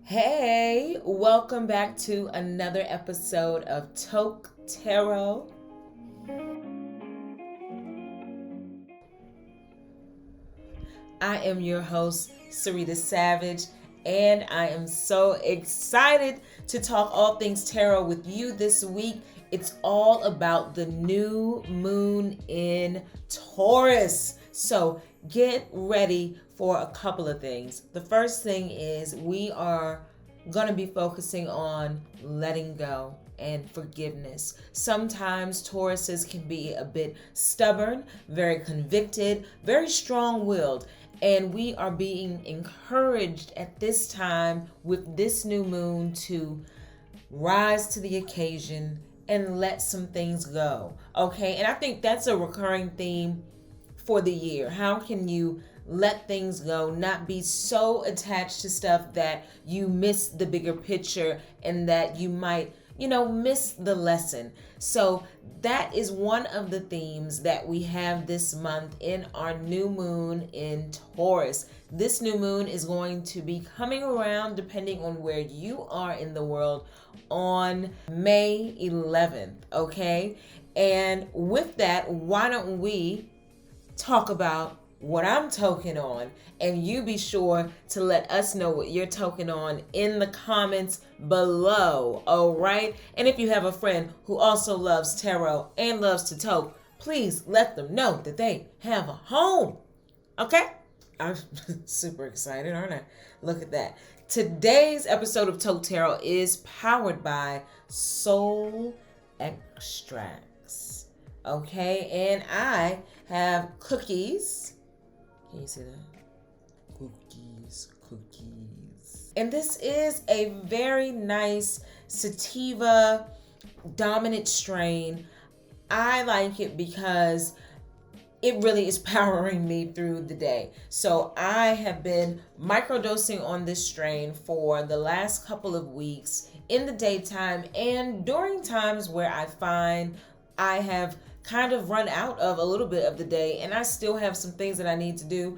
Hey, welcome back to another episode of Toke Tarot. I am your host, Sarita Savage, and I am so excited to talk all things tarot with you this week. It's all about the new moon in Taurus. So get ready for a couple of things. The first thing is we are going to be focusing on letting go and forgiveness. Sometimes Tauruses can be a bit stubborn, very convicted, very strong-willed, and we are being encouraged at this time with this new moon to rise to the occasion and let some things go. Okay, and I think that's a recurring theme for the year. How can you let things go, not be so attached to stuff that you miss the bigger picture and that you might, miss the lesson. So that is one of the themes that we have this month in our new moon in Taurus. This new moon is going to be coming around, depending on where you are in the world, on May 11th, okay? And with that, why don't we talk about what I'm token on, and you be sure to let us know what you're token on in the comments below, all right? And if you have a friend who also loves tarot and loves to toke, please let them know that they have a home, okay? I'm super excited, aren't I? Look at that. Today's episode of Toke Tarot is powered by Soul Extracts, okay? And I have cookies. Can you see that? Cookies. And this is a very nice sativa dominant strain. I like it because it really is powering me through the day. So I have been microdosing on this strain for the last couple of weeks in the daytime and during times where I find I have kind of run out of a little bit of the day and I still have some things that I need to do.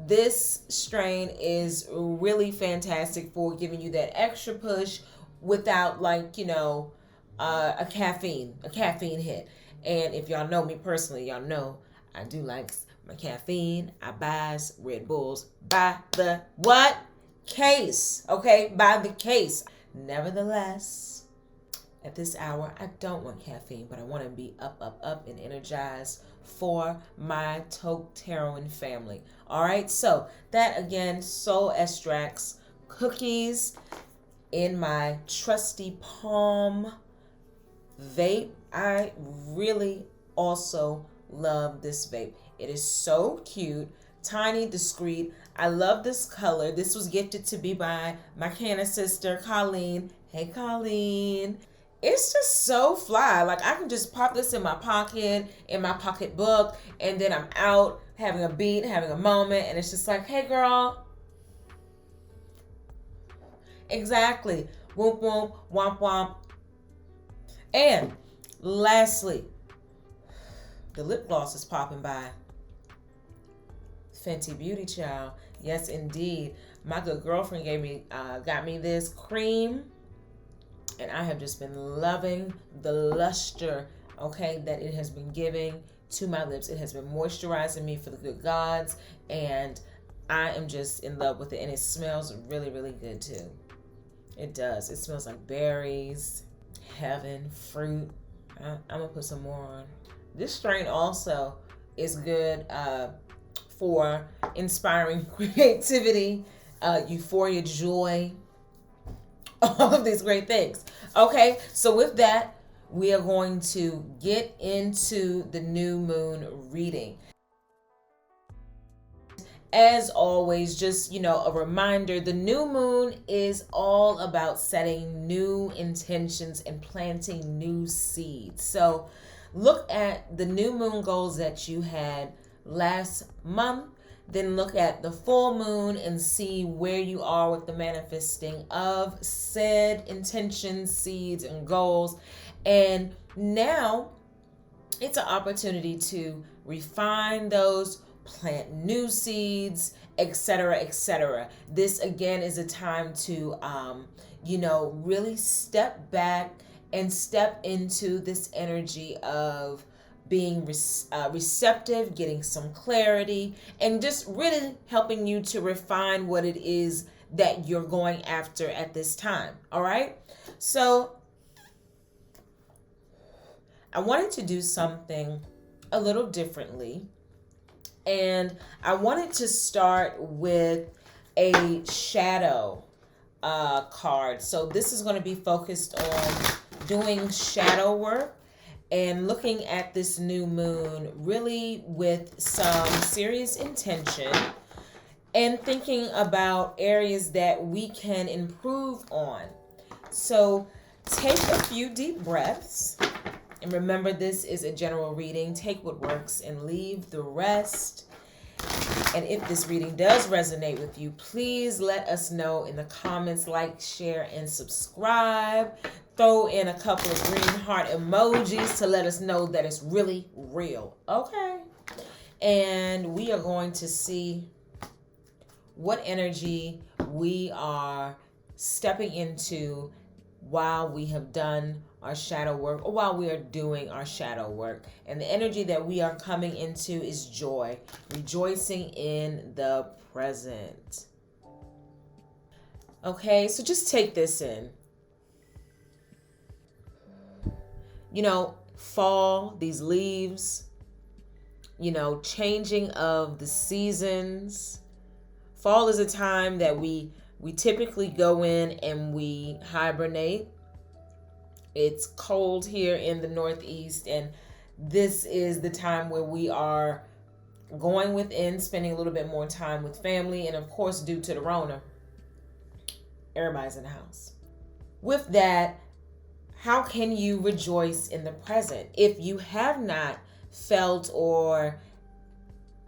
This strain is really fantastic for giving you that extra push without a caffeine hit. And if y'all know me personally, y'all know I do like my caffeine. I buys Red Bulls by the what? Case. Okay, by the case. Nevertheless, at this hour, I don't want caffeine, but I want to be up and energized for my Toke Tarot family. All right, so that again, Soul Extracts cookies in my trusty palm vape. I really also love this vape. It is so cute, tiny, discreet. I love this color. This was gifted to me by my Canna sister, Colleen. Hey, Colleen. It's just so fly. Like, I can just pop this in my pocketbook, and then I'm out having a beat, having a moment, and it's just like, hey, girl. Exactly. Whoop, whoop, womp, womp. And lastly, the lip gloss is popping by. Fenty Beauty, child. Yes, indeed. My good girlfriend got me this cream. And I have just been loving the luster, okay, that it has been giving to my lips. It has been moisturizing me for the good gods. And I am just in love with it. And it smells really, really good, too. It does. It smells like berries, heaven, fruit. I'm going to put some more on. This strain also is good for inspiring creativity, euphoria, joy, all of these great things. Okay, so with that, we are going to get into the new moon reading. As always, just, a reminder, the new moon is all about setting new intentions and planting new seeds. So look at the new moon goals that you had last month. Then look at the full moon and see where you are with the manifesting of said intentions, seeds, and goals. And now it's an opportunity to refine those plant new seeds, etc., etc. This again is a time to, really step back and step into this energy of being receptive, getting some clarity, and just really helping you to refine what it is that you're going after at this time. All right. So I wanted to do something a little differently. And I wanted to start with a shadow card. So this is going to be focused on doing shadow work and looking at this new moon really with some serious intention and thinking about areas that we can improve on. So take a few deep breaths. And remember, this is a general reading. Take what works and leave the rest. And if this reading does resonate with you, please let us know in the comments, like, share, and subscribe. Throw in a couple of green heart emojis to let us know that it's really real. Okay. And we are going to see what energy we are stepping into while we have done our shadow work, or while we are doing our shadow work. And the energy that we are coming into is joy, rejoicing in the present. Okay, so just take this in. Fall, these leaves, changing of the seasons. Fall is a time that we typically go in and we hibernate. It's cold here in the Northeast, and this is the time where we are going within, spending a little bit more time with family, and of course, due to the Rona, everybody's in the house. With that, how can you rejoice in the present? If you have not felt or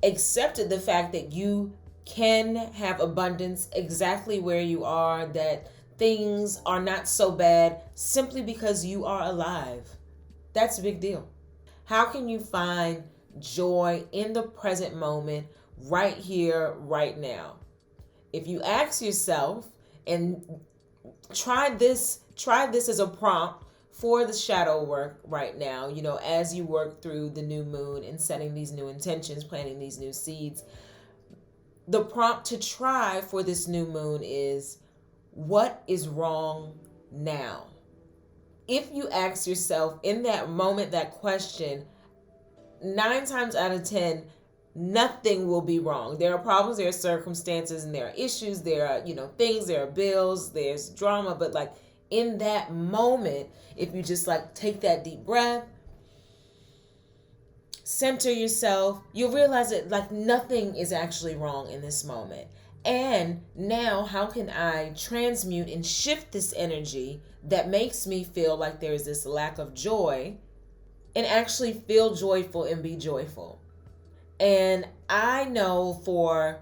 accepted the fact that you can have abundance exactly where you are, that things are not so bad simply because you are alive. That's a big deal. How can you find joy in the present moment, right here, right now? If you ask yourself, and try this as a prompt for the shadow work right now, as you work through the new moon and setting these new intentions, planting these new seeds. The prompt to try for this new moon is, what is wrong now? If you ask yourself in that moment that question, 9 times out of 10, nothing will be wrong. There are problems, there are circumstances, and there are issues, there are, things, there are bills, there's drama, but in that moment, if you just take that deep breath, center yourself, you'll realize that nothing is actually wrong in this moment. And now, how can I transmute and shift this energy that makes me feel like there's this lack of joy, and actually feel joyful and be joyful? And I know for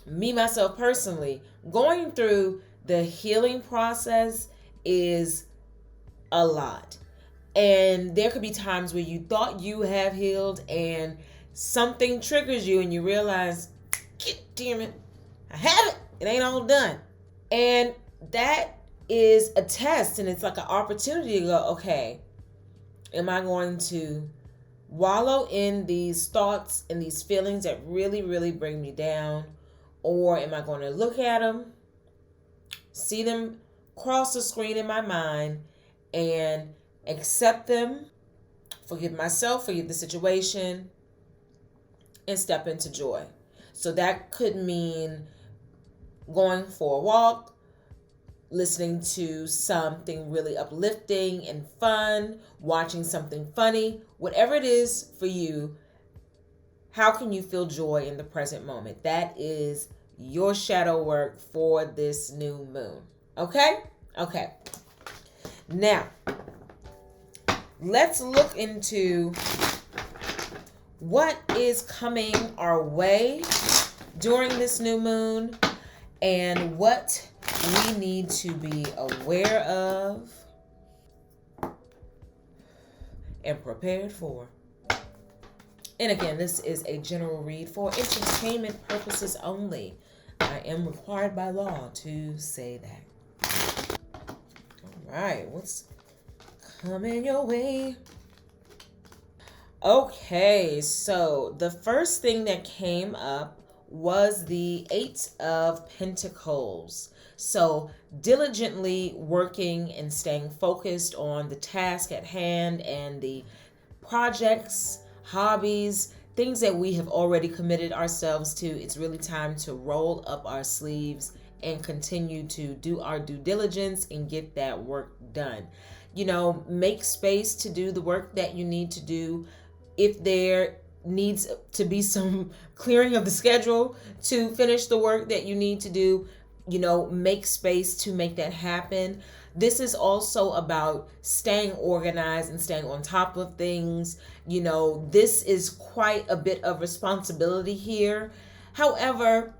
me, myself personally, going through the healing process is a lot. And there could be times where you thought you have healed and something triggers you and you realize, damn it, I have it. It ain't all done. And that is a test, and it's like an opportunity to go, okay, am I going to wallow in these thoughts and these feelings that really, really bring me down? Or am I going to look at them, see them cross the screen in my mind, and accept them, forgive myself, forgive the situation, and step into joy? So that could mean going for a walk, listening to something really uplifting and fun, watching something funny, whatever it is for you. How can you feel joy in the present moment? That is your shadow work for this new moon. Okay? Okay. Now, let's look into what is coming our way during this new moon and what we need to be aware of and prepared for. And again, this is a general read for entertainment purposes only. I am required by law to say that. All right, what's coming your way? Okay, so the first thing that came up was the Eight of Pentacles. So diligently working and staying focused on the task at hand and the projects, hobbies, things that we have already committed ourselves to. It's really time to roll up our sleeves and continue to do our due diligence and get that work done. You know, make space to do the work that you need to do. If there needs to be some clearing of the schedule to finish the work that you need to do, you know, make space to make that happen. This is also about staying organized and staying on top of things. You know, this is quite a bit of responsibility here. However,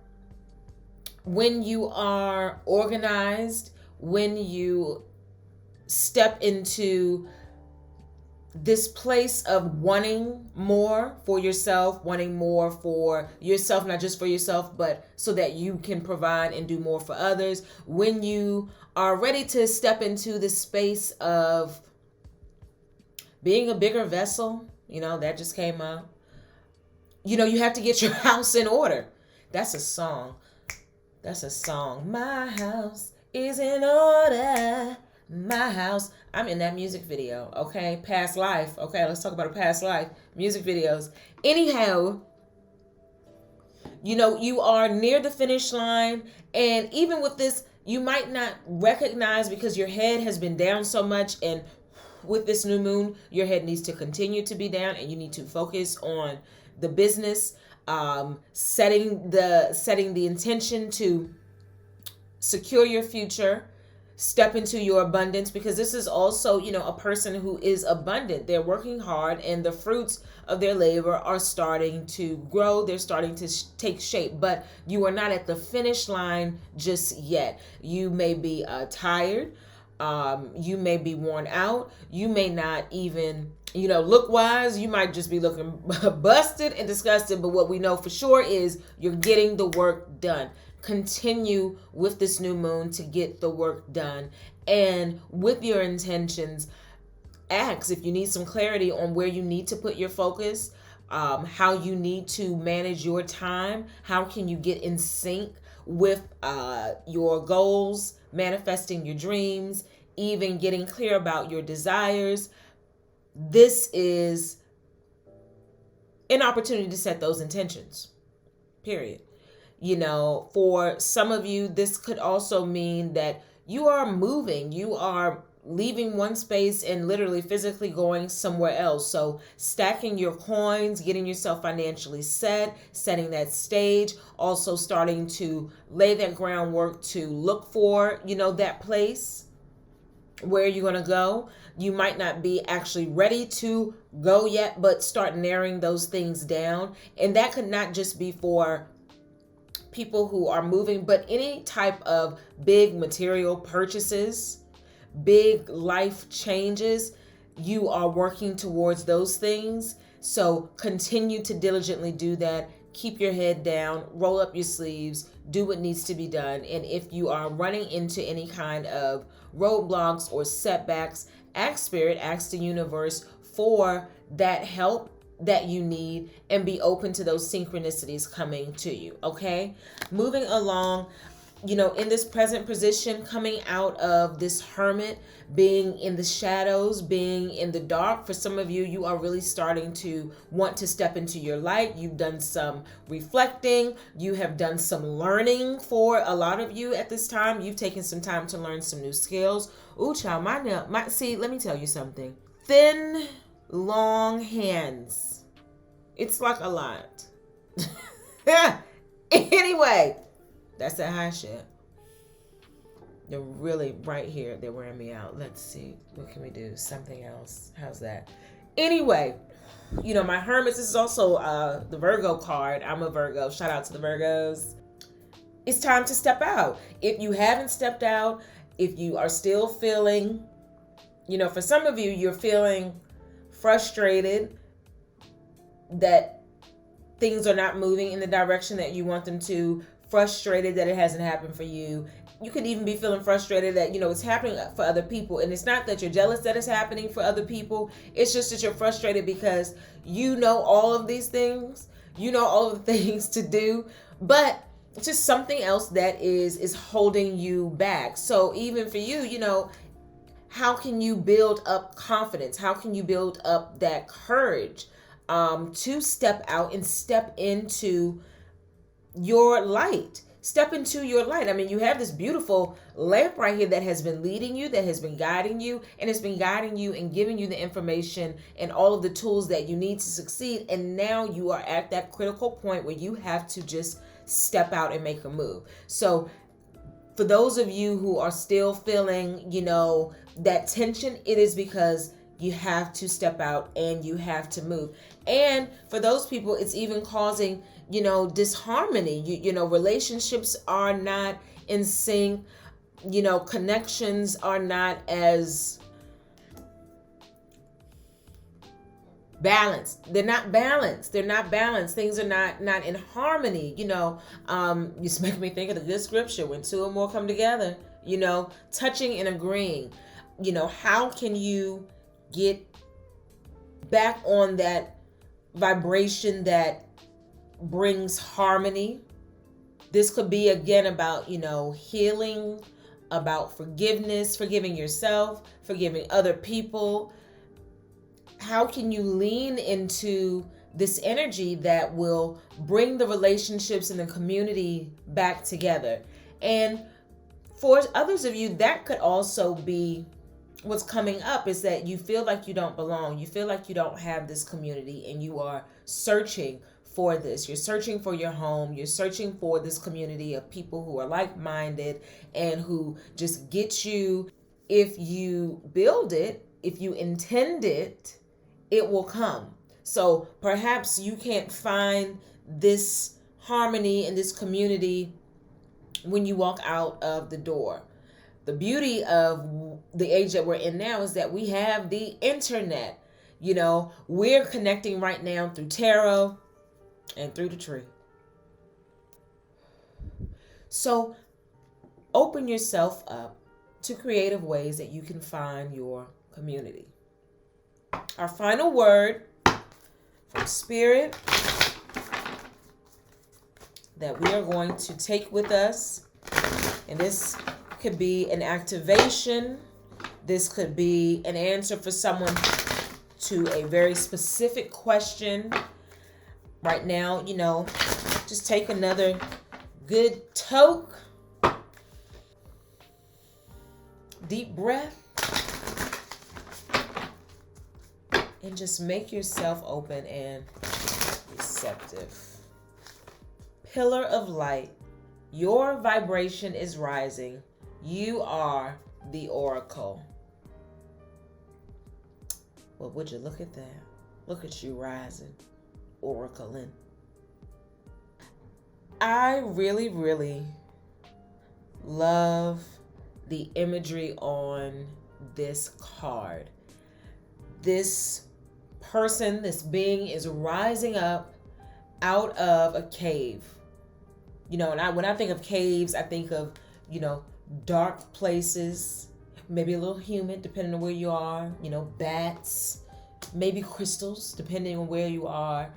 when you are organized, when you step into this place of wanting more for yourself, not just for yourself, but so that you can provide and do more for others. When you are ready to step into the space of being a bigger vessel, you know, that just came up. You know, you have to get your house in order. That's a song. My house is in order. My house. I'm in that music video. Okay. Past life. Okay. Let's talk about a past life. Music videos. Anyhow, you know, you are near the finish line. And even with this, you might not recognize because your head has been down so much. And with this new moon, your head needs to continue to be down and you need to focus on the business, setting the intention to secure your future, step into your abundance, because this is also, you know, a person who is abundant. They're working hard and the fruits of their labor are starting to grow. They're starting to take shape, but you are not at the finish line just yet. You may be tired. You may be worn out. You may not even, you know, look wise. You might just be looking busted and disgusted. But what we know for sure is you're getting the work done. Continue with this new moon to get the work done. And with your intentions, ask if you need some clarity on where you need to put your focus, how you need to manage your time, how can you get in sync with your goals, manifesting your dreams, even getting clear about your desires. This is an opportunity to set those intentions, period. You know, for some of you, this could also mean that you are moving, you are leaving one space and literally physically going somewhere else. So stacking your coins, getting yourself financially set, setting that stage, also starting to lay that groundwork to look for, you know, that place where you're going to go. You might not be actually ready to go yet, but start narrowing those things down. And that could not just be for people who are moving, but any type of big material purchases, big life changes. You are working towards those things. So continue to diligently do that. Keep your head down, roll up your sleeves, do what needs to be done. And if you are running into any kind of roadblocks or setbacks, ask Spirit, ask the universe for that help that you need, and be open to those synchronicities coming to you. Okay, moving along, you know, in this present position, coming out of this hermit, being in the shadows, being in the dark. For some of you, you are really starting to want to step into your light. You've done some reflecting. You have done some learning. For a lot of you at this time, you've taken some time to learn some new skills. Ooh, child, see, let me tell you something. Thin, long hands. It's like a lot. Anyway, that's that high shit. They're really right here. They're wearing me out. Let's see. What can we do? Something else. How's that? Anyway, you know, my hermits, this is also the Virgo card. I'm a Virgo. Shout out to the Virgos. It's time to step out. If you haven't stepped out, if you are still feeling, you know, for some of you, you're feeling frustrated. that things are not moving in the direction that you want them to, frustrated that it hasn't happened for you. You could even be feeling frustrated that, it's happening for other people. And it's not that you're jealous that it's happening for other people. It's just that you're frustrated because you know all of these things. You know all of the things to do. But it's just something else that is holding you back. So even for you, how can you build up confidence? How can you build up that courage to step out and step into your light? Step into your light. I mean, you have this beautiful lamp right here that has been leading you, that has been guiding you, and it's been guiding you and giving you the information and all of the tools that you need to succeed. And now you are at that critical point where you have to just step out and make a move. So for those of you who are still feeling, that tension, it is because you have to step out and you have to move. And for those people, it's even causing, disharmony. Relationships are not in sync. Connections are not as balanced. They're not balanced. Things are not in harmony. You just make me think of the good scripture, when two or more come together, touching and agreeing. How can you get back on that vibration that brings harmony? This could be, again, about, healing, about forgiveness, forgiving yourself, forgiving other people. How can you lean into this energy that will bring the relationships and the community back together? And for others of you, that could also be what's coming up, is that you feel like you don't belong. You feel like you don't have this community, and you are searching for this. You're searching for your home. You're searching for this community of people who are like-minded and who just get you. If you build it, if you intend it, it will come. So perhaps you can't find this harmony and this community when you walk out of the door. The beauty of the age that we're in now is that we have the internet. We're connecting right now through tarot and through the tree. So open yourself up to creative ways that you can find your community. Our final word from Spirit that we are going to take with us, and this could be an activation. This could be an answer for someone to a very specific question. Right now, just take another good toke. Deep breath. And just make yourself open and receptive. Pillar of light. Your vibration is rising. You are the oracle. Well, would you look at that? Look at you rising, oracling. I really, really love the imagery on this card. This person, this being, is rising up out of a cave. And when I think of caves, I think of, dark places, maybe a little humid, depending on where you are, bats, maybe crystals, depending on where you are.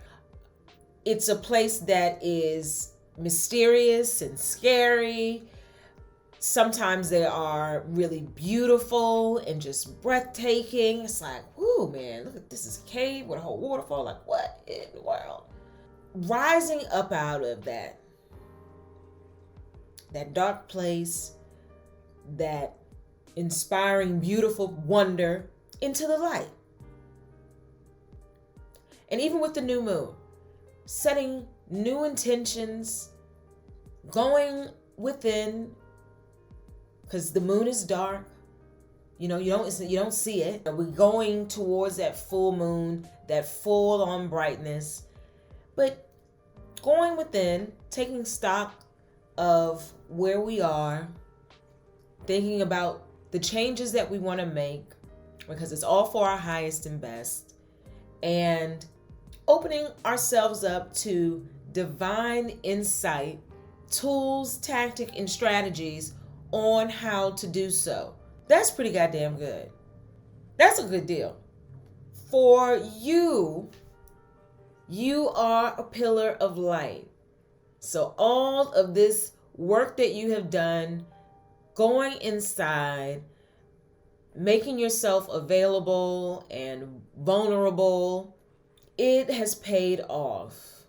It's a place that is mysterious and scary. Sometimes they are really beautiful and just breathtaking. It's like, ooh, man, look at this is a cave with a whole waterfall. Like, what in the world? Rising up out of that dark place, that inspiring, beautiful wonder into the light. And even with the new moon, setting new intentions, going within, because the moon is dark. You don't see it. We're going towards that full moon, that full on brightness. But going within, taking stock of where we are, thinking about the changes that we want to make, because it's all for our highest and best, and opening ourselves up to divine insight, tools, tactic, and strategies on how to do so. That's pretty goddamn good. That's a good deal. For you, you are a pillar of light. So all of this work that you have done, going inside, making yourself available and vulnerable, it has paid off.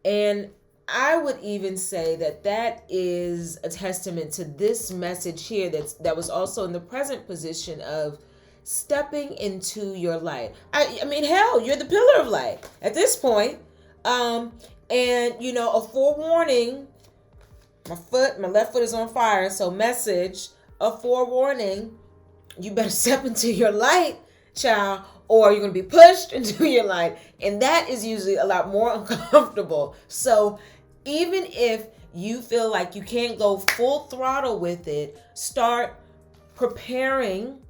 And I would even say that that is a testament to this message here that was also in the present position of stepping into your light. I mean, hell, you're the pillar of light at this point. And you know, a forewarning, my left foot is on fire, so message, a forewarning, you better step into your light, child, or you're going to be pushed into your light. And that is usually a lot more uncomfortable. So even if you feel like you can't go full throttle with it, start preparing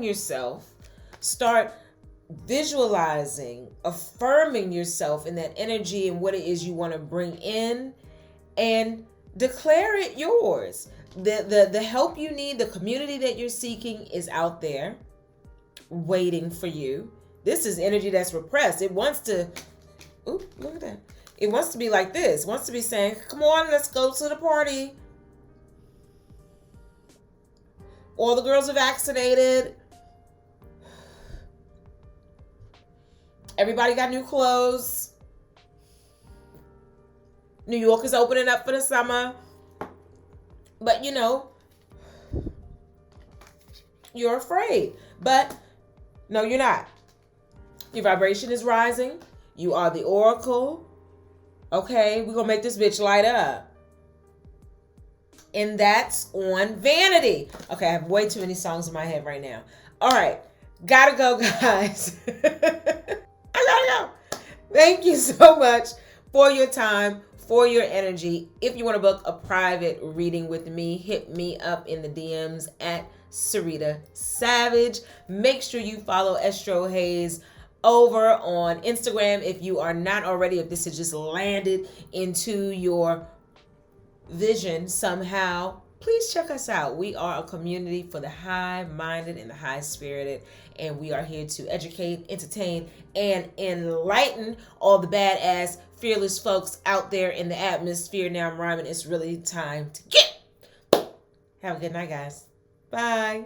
yourself, start visualizing, affirming yourself in that energy and what it is you want to bring in, and declare it yours. The help you need, the community that you're seeking is out there waiting for you. This is energy that's repressed. It wants to, ooh, look at that. It wants to be like this. It wants to be saying, come on, let's go to the party. All the girls are vaccinated. Everybody got new clothes. New York is opening up for the summer. But you know, you're afraid. But no, you're not. Your vibration is rising. You are the oracle. Okay, we're going to make this bitch light up. And that's on Vanity. Okay, I have way too many songs in my head right now. All right, gotta go, guys. I gotta go. Thank you so much for your time, for your energy. If you want to book a private reading with me, hit me up in the DMs at Sarita Savage. Make sure you follow Estrohaze over on Instagram if you are not already, if this has just landed into your vision somehow. Please check us out. We are a community for the high-minded and the high-spirited, and we are here to educate, entertain, and enlighten all the badass, fearless folks out there in the atmosphere. Now I'm rhyming. It's really time to get. Have a good night, guys. Bye.